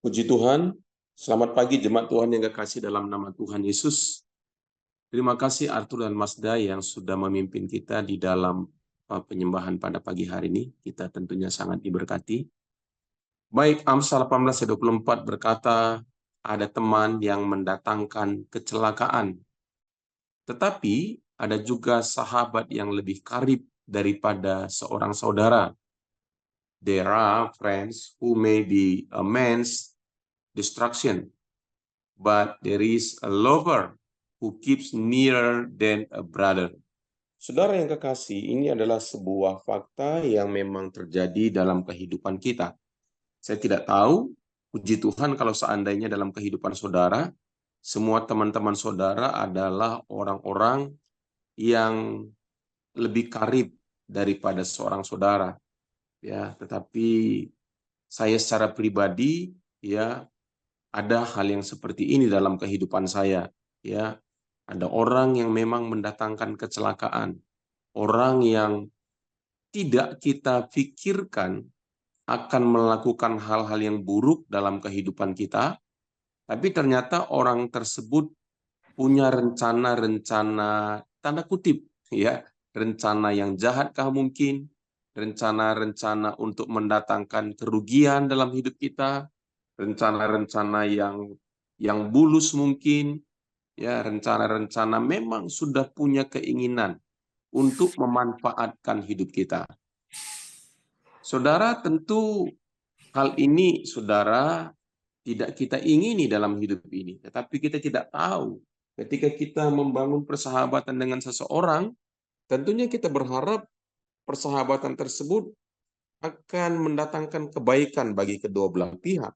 Puji Tuhan, selamat pagi jemaat Tuhan yang kekasih dalam nama Tuhan Yesus. Terima kasih Arthur dan Mazda yang sudah memimpin kita di dalam penyembahan pada pagi hari ini. Kita tentunya sangat diberkati. Baik, Amsal 18:24 berkata, ada teman yang mendatangkan kecelakaan. Tetapi ada juga sahabat yang lebih karib daripada seorang saudara. There are friends who may be a man's destruction, but there is a lover who keeps nearer than a brother. Saudara yang kekasih, ini adalah sebuah fakta yang memang terjadi dalam kehidupan kita. Saya tidak tahu, puji Tuhan kalau seandainya dalam kehidupan saudara, semua teman-teman saudara adalah orang-orang yang lebih karib daripada seorang saudara. Ya, tetapi saya secara pribadi ya ada hal yang seperti ini dalam kehidupan saya, ya. Ada orang yang memang mendatangkan kecelakaan, orang yang tidak kita pikirkan akan melakukan hal-hal yang buruk dalam kehidupan kita, tapi ternyata orang tersebut punya rencana-rencana tanda kutip, ya, rencana yang jahatkah mungkin, rencana-rencana untuk mendatangkan kerugian dalam hidup kita, rencana-rencana yang bulus mungkin, ya, rencana-rencana memang sudah punya keinginan untuk memanfaatkan hidup kita. Saudara, tentu hal ini saudara tidak kita ingini dalam hidup ini, tetapi kita tidak tahu ketika kita membangun persahabatan dengan seseorang, tentunya kita berharap persahabatan tersebut akan mendatangkan kebaikan bagi kedua belah pihak.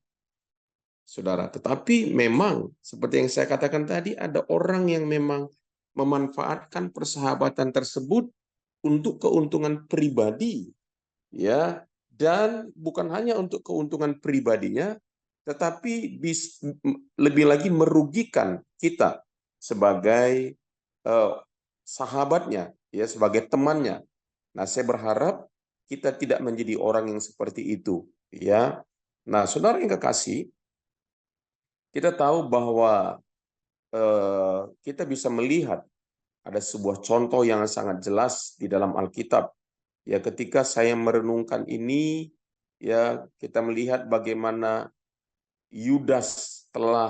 Saudara, tetapi memang seperti yang saya katakan tadi, ada orang yang memang memanfaatkan persahabatan tersebut untuk keuntungan pribadi, ya, dan bukan hanya untuk keuntungan pribadinya, tetapi lebih lagi merugikan kita sebagai sahabatnya, ya, sebagai temannya. Nah, saya berharap kita tidak menjadi orang yang seperti itu, ya. Nah, saudara yang kekasih, kita tahu bahwa kita bisa melihat ada sebuah contoh yang sangat jelas di dalam Alkitab. Ya, ketika saya merenungkan ini, ya, kita melihat bagaimana Yudas telah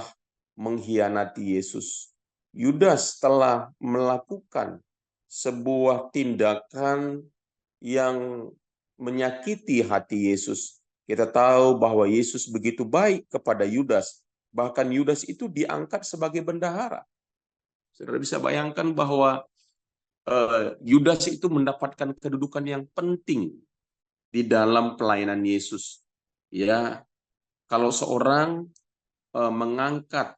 mengkhianati Yesus. Yudas telah melakukan sebuah tindakan yang menyakiti hati Yesus. Kita tahu bahwa Yesus begitu baik kepada Yudas. Bahkan Yudas itu diangkat sebagai bendahara. Saudara bisa bayangkan bahwa Yudas itu mendapatkan kedudukan yang penting di dalam pelayanan Yesus. Ya, kalau seorang mengangkat,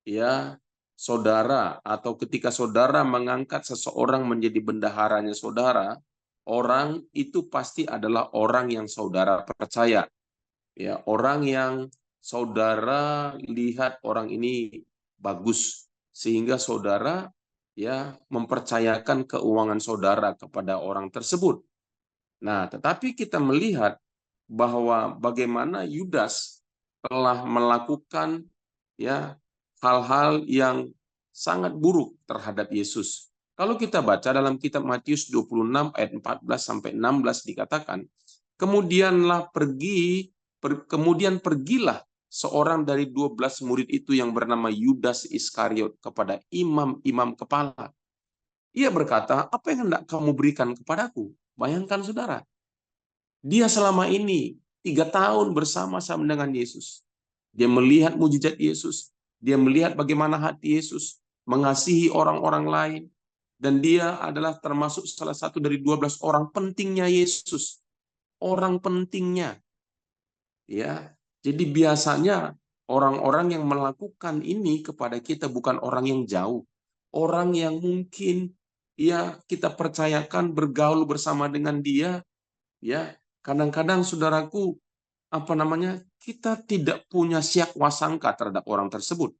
ya, saudara, atau ketika saudara mengangkat seseorang menjadi bendaharanya saudara, orang itu pasti adalah orang yang saudara percaya. Ya, orang yang saudara lihat orang ini bagus sehingga saudara ya mempercayakan keuangan saudara kepada orang tersebut. Nah, tetapi kita melihat bahwa bagaimana Yudas telah melakukan ya hal-hal yang sangat buruk terhadap Yesus. Kalau kita baca dalam kitab Matius 26 ayat 14 sampai 16 dikatakan, kemudian pergilah seorang dari 12 murid itu yang bernama Yudas Iskariot kepada imam-imam kepala. Ia berkata, apa yang hendak kamu berikan kepadaku? Bayangkan saudara, dia selama ini 3 tahun bersama-sama dengan Yesus. Dia melihat mujizat Yesus. Dia melihat bagaimana hati Yesus mengasihi orang-orang lain. Dan dia adalah termasuk salah satu dari 12 orang pentingnya Yesus. Orang pentingnya. Ya, jadi biasanya orang-orang yang melakukan ini kepada kita bukan orang yang jauh. Orang yang mungkin ya kita percayakan bergaul bersama dengan dia, ya. Kadang-kadang saudaraku, kita tidak punya siak wasangka terhadap orang tersebut.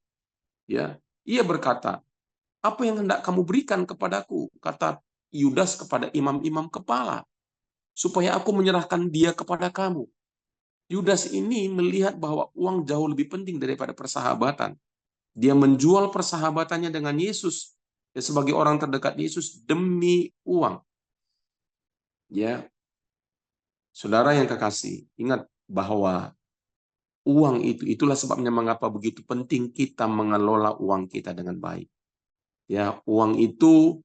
Ya, ia berkata, apa yang hendak kamu berikan kepadaku? Kata Yudas kepada imam-imam kepala, supaya aku menyerahkan dia kepada kamu. Yudas ini melihat bahwa uang jauh lebih penting daripada persahabatan. Dia menjual persahabatannya dengan Yesus sebagai orang terdekat Yesus demi uang. Ya, saudara yang kekasih, ingat bahwa uang itulah sebabnya mengapa begitu penting kita mengelola uang kita dengan baik. Ya, uang itu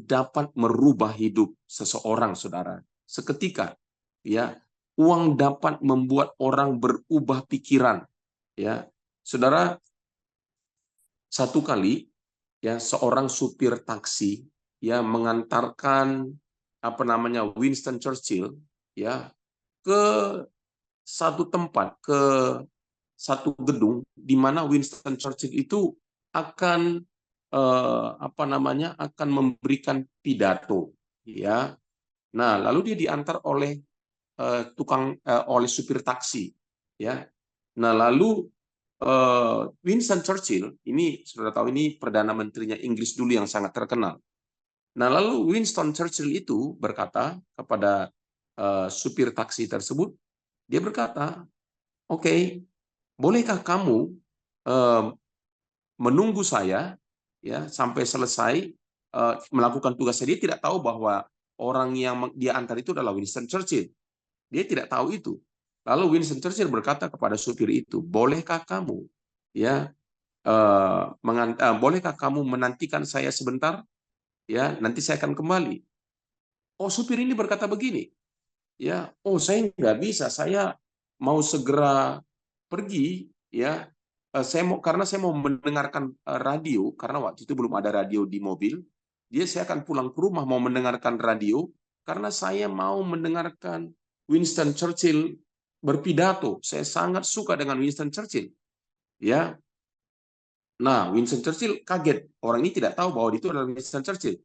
dapat merubah hidup seseorang, saudara. Seketika, ya, uang dapat membuat orang berubah pikiran. Ya, saudara, satu kali, ya, seorang supir taksi, ya, mengantarkan Winston Churchill, ya, ke satu tempat, ke satu gedung di mana Winston Churchill itu akan akan memberikan pidato, ya. Nah, lalu dia diantar oleh oleh supir taksi, ya. Nah, lalu Winston Churchill ini sudah tahu, ini perdana menterinya Inggris dulu yang sangat terkenal. Nah, lalu Winston Churchill itu berkata kepada supir taksi tersebut, dia berkata, "Oke, bolehkah kamu eh, menunggu saya, ya, sampai selesai melakukan tugasnya?" Dia tidak tahu bahwa orang yang dia antar itu adalah Winston Churchill. Dia tidak tahu itu. Lalu Winston Churchill berkata kepada supir itu, "Bolehkah kamu, ya, bolehkah kamu menantikan saya sebentar? Ya, nanti saya akan kembali." Oh, supir ini berkata begini, ya, "Oh, saya nggak bisa, saya mau segera pergi, ya. Karena saya mau mendengarkan radio, karena waktu itu belum ada radio di mobil. Saya akan pulang ke rumah mau mendengarkan radio karena saya mau mendengarkan Winston Churchill berpidato. Saya sangat suka dengan Winston Churchill." Ya. Nah, Winston Churchill kaget. Orang ini tidak tahu bahwa itu adalah Winston Churchill.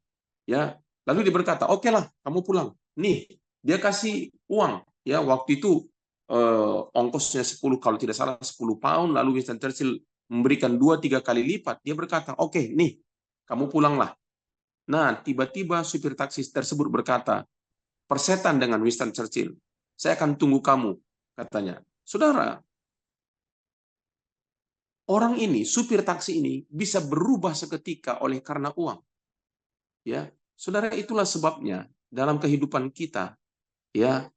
Ya. Lalu dia berkata, "Oke lah, kamu pulang. Nih, dia kasih uang. Ya, waktu itu ongkosnya 10, kalau tidak salah 10 pound. Lalu Winston Churchill memberikan 2-3 kali lipat. Dia berkata, "Oke, nih, kamu pulanglah." Nah, tiba-tiba supir taksi tersebut berkata, persetan dengan Winston Churchill, "Saya akan tunggu kamu," katanya. Saudara, orang ini, supir taksi ini, bisa berubah seketika oleh karena uang. Ya, saudara, itulah sebabnya dalam kehidupan kita, ya,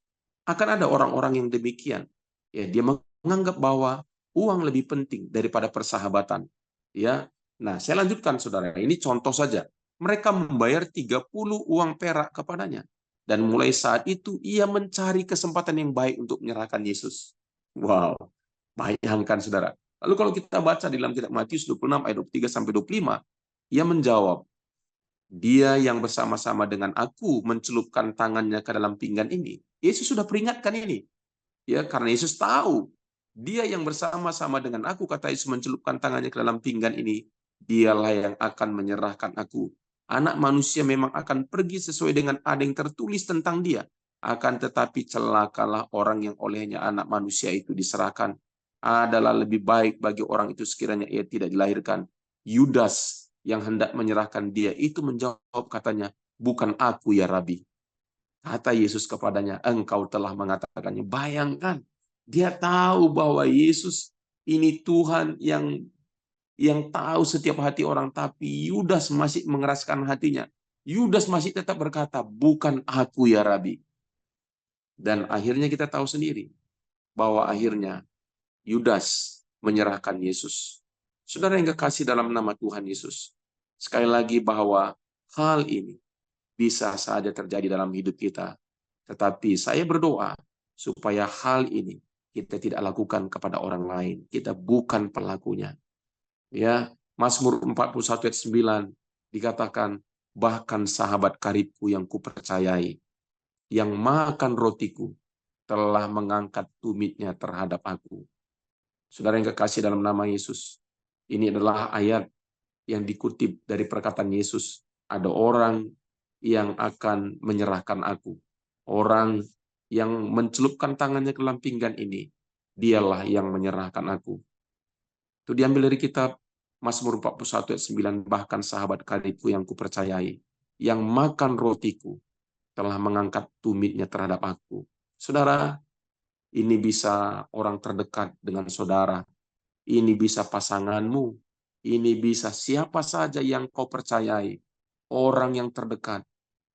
akan ada orang-orang yang demikian. Ya, dia menganggap bahwa uang lebih penting daripada persahabatan. Ya. Nah, saya lanjutkan, saudara. Ini contoh saja. Mereka membayar 30 uang perak kepadanya. Dan mulai saat itu ia mencari kesempatan yang baik untuk menyerahkan Yesus. Wow, bayangkan, saudara. Lalu kalau kita baca di dalam kitab Matius 26 ayat 23 sampai 25, ia menjawab, "Dia yang bersama-sama dengan aku mencelupkan tangannya ke dalam pinggan ini." Yesus sudah peringatkan ini. Ya, karena Yesus tahu dia yang bersama-sama dengan aku, kata Yesus, mencelupkan tangannya ke dalam pinggan ini, dialah yang akan menyerahkan aku. Anak manusia memang akan pergi sesuai dengan ada yang tertulis tentang dia. Akan tetapi celakalah orang yang olehnya anak manusia itu diserahkan. Adalah lebih baik bagi orang itu sekiranya ia tidak dilahirkan. Yudas yang hendak menyerahkan dia itu menjawab, katanya, "Bukan aku, ya Rabi." Kata Yesus kepadanya, "Engkau telah mengatakannya." Bayangkan, dia tahu bahwa Yesus ini Tuhan yang tahu setiap hati orang, tapi Yudas masih mengeraskan hatinya. Yudas masih tetap berkata, "Bukan aku, ya Rabi." Dan akhirnya kita tahu sendiri bahwa akhirnya Yudas menyerahkan Yesus. Saudara yang kekasih dalam nama Tuhan Yesus, sekali lagi bahwa hal ini bisa saja terjadi dalam hidup kita. Tetapi saya berdoa supaya hal ini kita tidak lakukan kepada orang lain. Kita bukan pelakunya. Ya, Mazmur 41 ayat 9 dikatakan, "Bahkan sahabat karibku yang kupercayai, yang makan rotiku, telah mengangkat tumitnya terhadap aku." Saudara yang kekasih dalam nama Yesus, ini adalah ayat yang dikutip dari perkataan Yesus. Ada orang yang akan menyerahkan aku. Orang yang mencelupkan tangannya ke dalam pinggan ini, dialah yang menyerahkan aku. Itu diambil dari kitab Mazmur 41 ayat 9, "Bahkan sahabat karibku yang kupercayai, yang makan rotiku, telah mengangkat tumitnya terhadap aku." Saudara, ini bisa orang terdekat dengan saudara, ini bisa pasanganmu, ini bisa siapa saja yang kau percayai, orang yang terdekat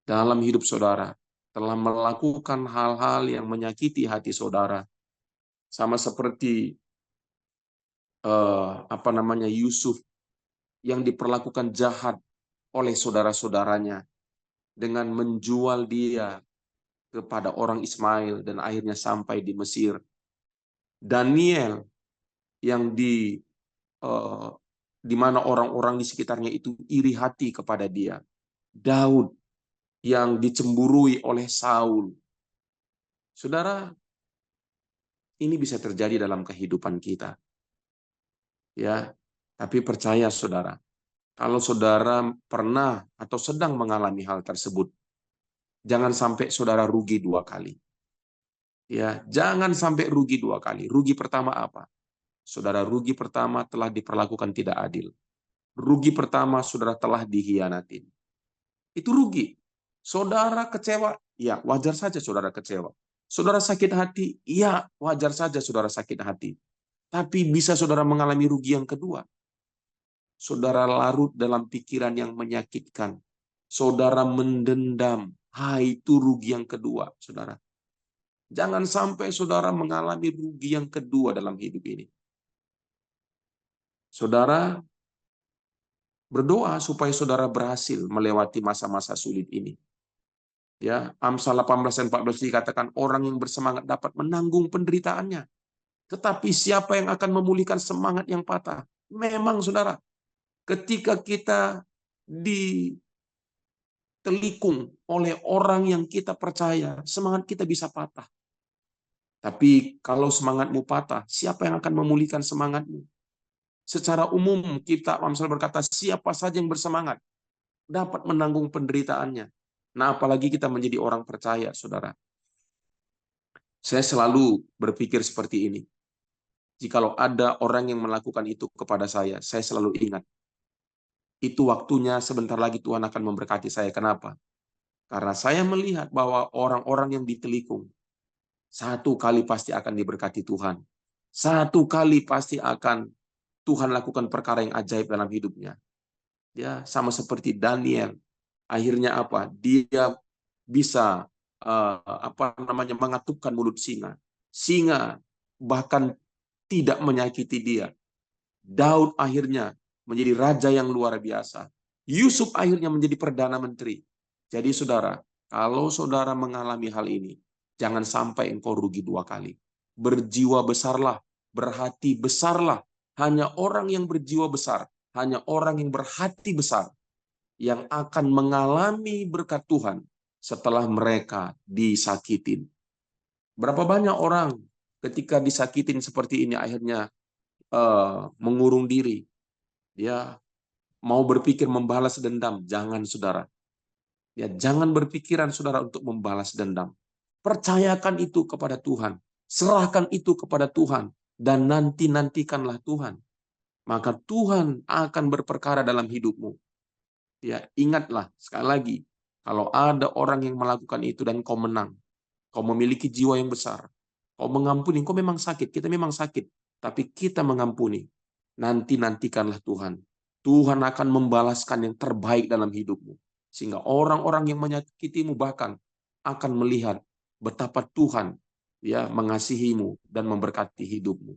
dalam hidup saudara telah melakukan hal-hal yang menyakiti hati saudara, sama seperti Yusuf yang diperlakukan jahat oleh saudara-saudaranya dengan menjual dia kepada orang Ismail dan akhirnya sampai di Mesir. Daniel yang eh, di mana orang-orang di sekitarnya itu iri hati kepada dia. Daud yang dicemburui oleh Saul. Saudara, ini bisa terjadi dalam kehidupan kita. Ya, tapi percaya saudara, kalau saudara pernah atau sedang mengalami hal tersebut, jangan sampai saudara rugi dua kali. Ya, jangan sampai rugi dua kali. Rugi pertama apa? Saudara, rugi pertama telah diperlakukan tidak adil. Rugi pertama saudara telah dikhianatin. Itu rugi. Saudara kecewa, ya wajar saja saudara kecewa. Saudara sakit hati, ya wajar saja saudara sakit hati. Tapi bisa saudara mengalami rugi yang kedua. Saudara larut dalam pikiran yang menyakitkan. Saudara mendendam. Itu rugi yang kedua, saudara. Jangan sampai saudara mengalami rugi yang kedua dalam hidup ini. Saudara berdoa supaya saudara berhasil melewati masa-masa sulit ini. Ya, Amsal 18 dan 14 dikatakan orang yang bersemangat dapat menanggung penderitaannya. Tetapi siapa yang akan memulihkan semangat yang patah? Memang saudara, ketika kita ditelikung oleh orang yang kita percaya, semangat kita bisa patah. Tapi kalau semangatmu patah, siapa yang akan memulihkan semangatmu? Secara umum kita Amsal berkata siapa saja yang bersemangat dapat menanggung penderitaannya. Nah, apalagi kita menjadi orang percaya, saudara. Saya selalu berpikir seperti ini. Jikalau ada orang yang melakukan itu kepada saya selalu ingat. Itu waktunya sebentar lagi Tuhan akan memberkati saya. Kenapa? Karena saya melihat bahwa orang-orang yang ditelikung, satu kali pasti akan diberkati Tuhan. Satu kali pasti akan Tuhan lakukan perkara yang ajaib dalam hidupnya. Ya, sama seperti Daniel. Akhirnya apa? Dia bisa mengatupkan mulut singa. Singa bahkan tidak menyakiti dia. Daud akhirnya menjadi raja yang luar biasa. Yusuf akhirnya menjadi perdana menteri. Jadi saudara, kalau saudara mengalami hal ini, jangan sampai engkau rugi dua kali. Berjiwa besarlah, berhati besarlah. Hanya orang yang berjiwa besar, hanya orang yang berhati besar yang akan mengalami berkat Tuhan setelah mereka disakitin. Berapa banyak orang ketika disakitin seperti ini akhirnya mengurung diri, ya mau berpikir membalas dendam. Jangan saudara, ya jangan berpikiran saudara untuk membalas dendam. Percayakan itu kepada Tuhan, serahkan itu kepada Tuhan, dan nantikanlah Tuhan. Maka Tuhan akan berperkara dalam hidupmu. Ya, ingatlah sekali lagi, kalau ada orang yang melakukan itu dan kau menang, kau memiliki jiwa yang besar, kau mengampuni, kau memang sakit, kita memang sakit, tapi kita mengampuni. Nantikanlah Tuhan. Tuhan akan membalaskan yang terbaik dalam hidupmu. Sehingga orang-orang yang menyakitimu bahkan akan melihat betapa Tuhan ya mengasihimu dan memberkati hidupmu.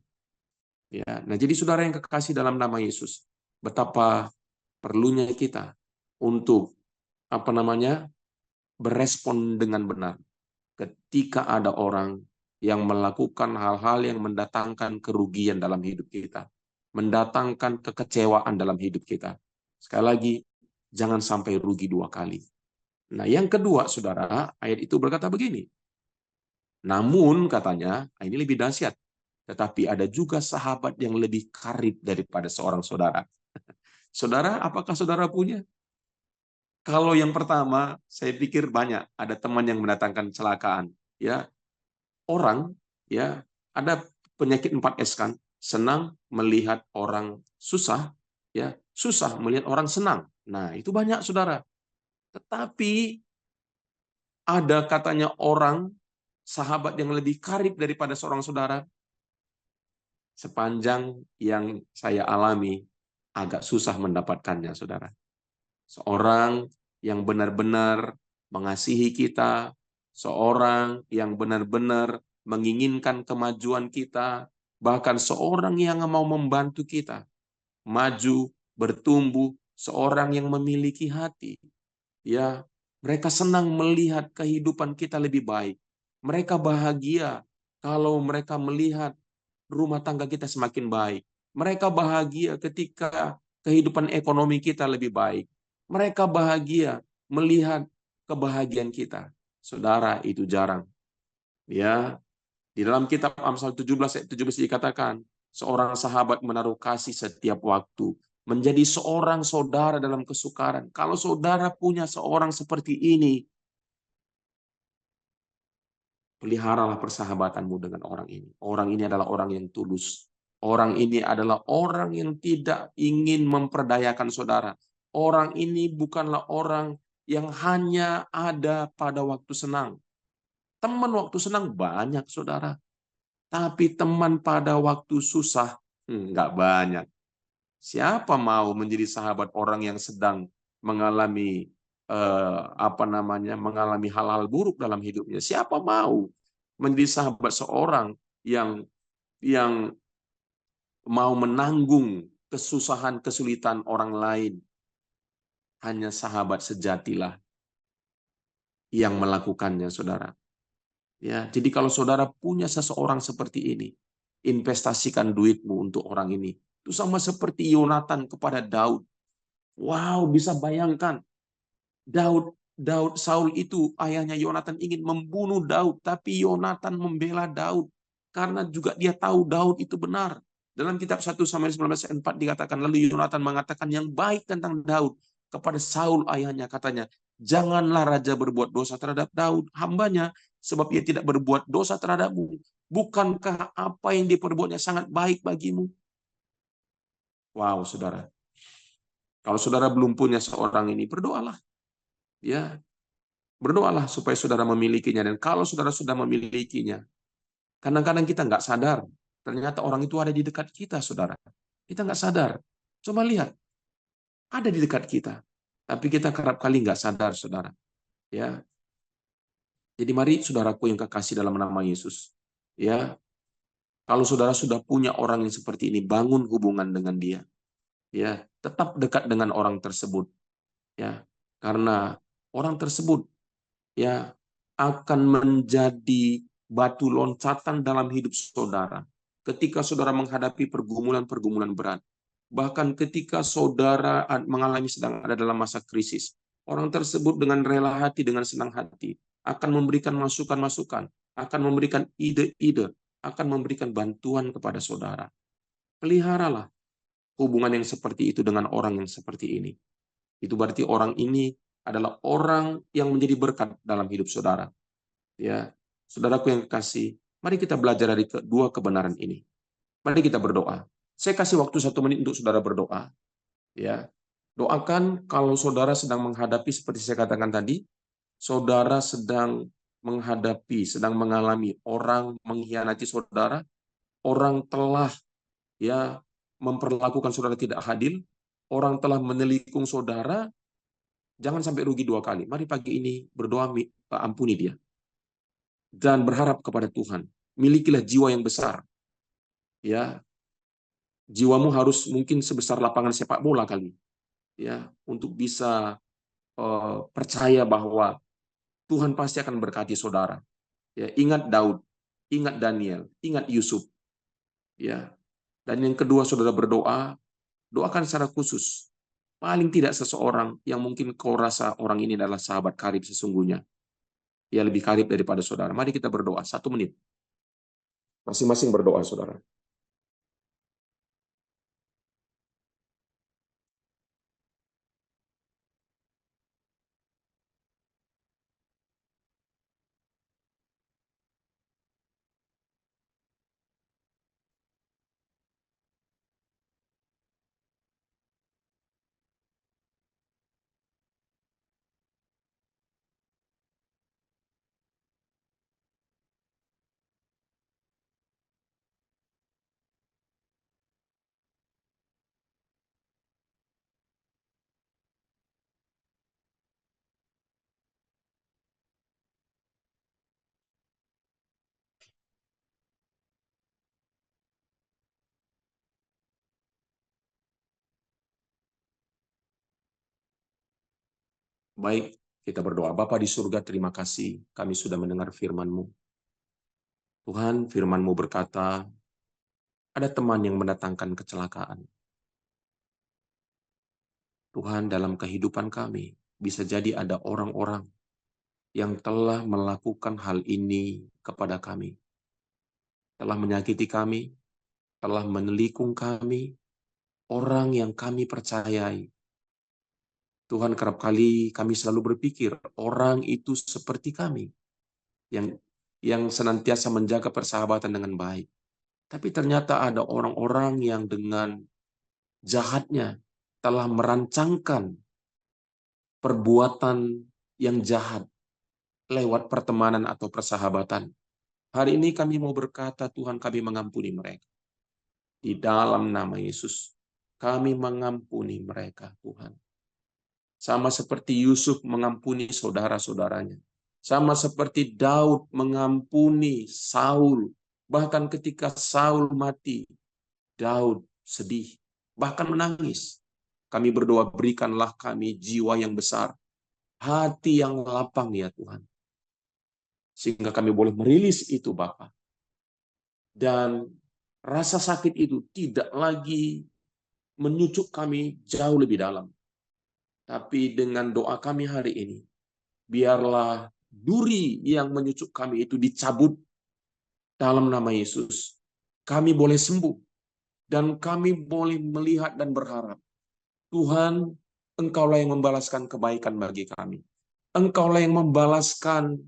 Ya, nah jadi saudara yang kekasih dalam nama Yesus, betapa perlunya kita untuk berespon dengan benar ketika ada orang yang melakukan hal-hal yang mendatangkan kerugian dalam hidup kita, mendatangkan kekecewaan dalam hidup kita. Sekali lagi, jangan sampai rugi dua kali. Nah, yang kedua, saudara, ayat itu berkata begini. Namun, katanya, ini lebih dahsyat. Tetapi ada juga sahabat yang lebih karib daripada seorang saudara. Saudara, apakah saudara punya? Kalau yang pertama, saya pikir banyak. Ada teman yang mendatangkan kecelakaan. Ya, orang ya ada penyakit 4S kan, senang melihat orang susah, ya susah melihat orang senang. Nah itu banyak saudara. Tetapi ada katanya orang sahabat yang lebih karib daripada seorang saudara? Sepanjang yang saya alami, agak susah mendapatkannya, saudara. Seorang yang benar-benar mengasihi kita, seorang yang benar-benar menginginkan kemajuan kita, bahkan seorang yang mau membantu kita maju, bertumbuh, seorang yang memiliki hati. Ya, mereka senang melihat kehidupan kita lebih baik. Mereka bahagia kalau mereka melihat rumah tangga kita semakin baik. Mereka bahagia ketika kehidupan ekonomi kita lebih baik. Mereka bahagia melihat kebahagiaan kita. Saudara, itu jarang. Ya, di dalam kitab Amsal 17 ayat 17 dikatakan, seorang sahabat menaruh kasih setiap waktu, menjadi seorang saudara dalam kesukaran. Kalau saudara punya seorang seperti ini, peliharalah persahabatanmu dengan orang ini. Orang ini adalah orang yang tulus. Orang ini adalah orang yang tidak ingin memperdayakan saudara. Orang ini bukanlah orang yang hanya ada pada waktu senang. Teman waktu senang banyak, saudara. Tapi teman pada waktu susah, nggak banyak. Siapa mau menjadi sahabat orang yang sedang mengalami mengalami hal-hal buruk dalam hidupnya? Siapa mau menjadi sahabat seorang yang yang mau menanggung kesusahan, kesulitan orang lain? Hanya sahabat sejatilah yang melakukannya, saudara. Ya, jadi kalau saudara punya seseorang seperti ini, investasikan duitmu untuk orang ini. Itu sama seperti Yonatan kepada Daud. Wow, bisa bayangkan Daud Daud Saul itu ayahnya Yonatan ingin membunuh Daud, tapi Yonatan membela Daud karena juga dia tahu Daud itu benar. Dalam kitab 1 Samuel 19 ayat 4 dikatakan, lalu Yonatan mengatakan yang baik tentang Daud kepada Saul ayahnya, katanya, janganlah raja berbuat dosa terhadap Daud hambanya, sebab ia tidak berbuat dosa terhadapmu. Bukankah apa yang diperbuatnya sangat baik bagimu? Wow, saudara. Kalau saudara belum punya seorang ini, berdoalah. Ya, berdoalah supaya saudara memilikinya. Dan kalau saudara sudah memilikinya, kadang-kadang kita nggak sadar, ternyata orang itu ada di dekat kita, saudara. Kita nggak sadar. Coba lihat, ada di dekat kita. Tapi kita kerap kali nggak sadar, saudara. Ya, jadi mari saudaraku yang kekasih dalam nama Yesus. Ya, kalau saudara sudah punya orang yang seperti ini, bangun hubungan dengan dia. Ya, tetap dekat dengan orang tersebut. Ya, karena orang tersebut ya akan menjadi batu loncatan dalam hidup saudara. Ketika saudara menghadapi pergumulan-pergumulan berat, bahkan ketika saudara mengalami sedang ada dalam masa krisis, orang tersebut dengan rela hati, dengan senang hati, akan memberikan masukan-masukan, akan memberikan ide-ide, akan memberikan bantuan kepada saudara. Peliharalah hubungan yang seperti itu dengan orang yang seperti ini. Itu berarti orang ini adalah orang yang menjadi berkat dalam hidup saudara. Ya, saudaraku yang kekasih, mari kita belajar dari kedua kebenaran ini. Mari kita berdoa. Saya kasih waktu 1 menit untuk saudara berdoa. Ya, doakan kalau saudara sedang menghadapi seperti saya katakan tadi, saudara sedang menghadapi, sedang mengalami orang mengkhianati saudara, orang telah ya memperlakukan saudara tidak adil, orang telah menelikung saudara, jangan sampai rugi 2 kali. Mari pagi ini berdoa ampuni dia dan berharap kepada Tuhan. Milikilah jiwa yang besar. Ya, jiwamu harus mungkin sebesar lapangan sepak bola kali. Ya, untuk bisa percaya bahwa Tuhan pasti akan berkati saudara. Ya, ingat Daud, ingat Daniel, ingat Yusuf. Ya. Dan yang kedua, saudara berdoa, doakan secara khusus. Paling tidak seseorang yang mungkin kau rasa orang ini adalah sahabat karib sesungguhnya. Ya, lebih karib daripada saudara. Mari kita berdoa 1 menit. Masing-masing berdoa, saudara. Baik, kita berdoa. Bapa di surga, terima kasih kami sudah mendengar firman-Mu. Tuhan, firman-Mu berkata, ada teman yang mendatangkan kecelakaan. Tuhan, dalam kehidupan kami, bisa jadi ada orang-orang yang telah melakukan hal ini kepada kami. Telah menyakiti kami, telah menelikung kami, orang yang kami percayai. Tuhan, kerap kali kami selalu berpikir, orang itu seperti kami, yang senantiasa menjaga persahabatan dengan baik. Tapi ternyata ada orang-orang yang dengan jahatnya telah merancangkan perbuatan yang jahat lewat pertemanan atau persahabatan. Hari ini kami mau berkata, Tuhan, kami mengampuni mereka. Di dalam nama Yesus, kami mengampuni mereka, Tuhan. Sama seperti Yusuf mengampuni saudara-saudaranya. Sama seperti Daud mengampuni Saul. Bahkan ketika Saul mati, Daud sedih, bahkan menangis. Kami berdoa, berikanlah kami jiwa yang besar, hati yang lapang ya Tuhan. Sehingga kami boleh merilis itu Bapa. Dan rasa sakit itu tidak lagi menyucuk kami jauh lebih dalam. Tapi dengan doa kami hari ini, biarlah duri yang menyucuk kami itu dicabut dalam nama Yesus. Kami boleh sembuh. Dan kami boleh melihat dan berharap, Tuhan, Engkaulah yang membalaskan kebaikan bagi kami. Engkaulah yang membalaskan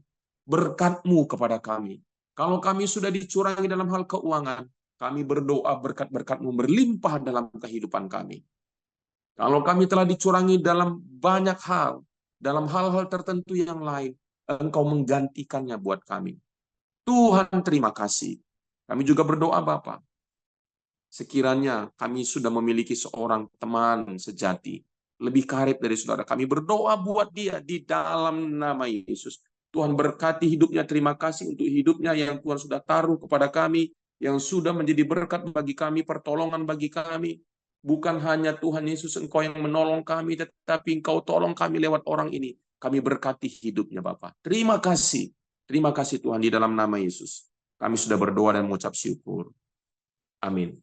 berkat-Mu kepada kami. Kalau kami sudah dicurangi dalam hal keuangan, kami berdoa berkat-berkat-Mu berlimpah dalam kehidupan kami. Kalau kami telah dicurangi dalam banyak hal, dalam hal-hal tertentu yang lain, Engkau menggantikannya buat kami. Tuhan, terima kasih. Kami juga berdoa, Bapa, sekiranya kami sudah memiliki seorang teman sejati, lebih karib dari saudara, kami berdoa buat dia di dalam nama Yesus. Tuhan berkati hidupnya, terima kasih untuk hidupnya yang Tuhan sudah taruh kepada kami, yang sudah menjadi berkat bagi kami, pertolongan bagi kami. Bukan hanya Tuhan Yesus, Engkau yang menolong kami, tetapi Engkau tolong kami lewat orang ini. Kami berkati hidupnya, Bapa. Terima kasih. Terima kasih Tuhan di dalam nama Yesus. Kami sudah berdoa dan mengucap syukur. Amin.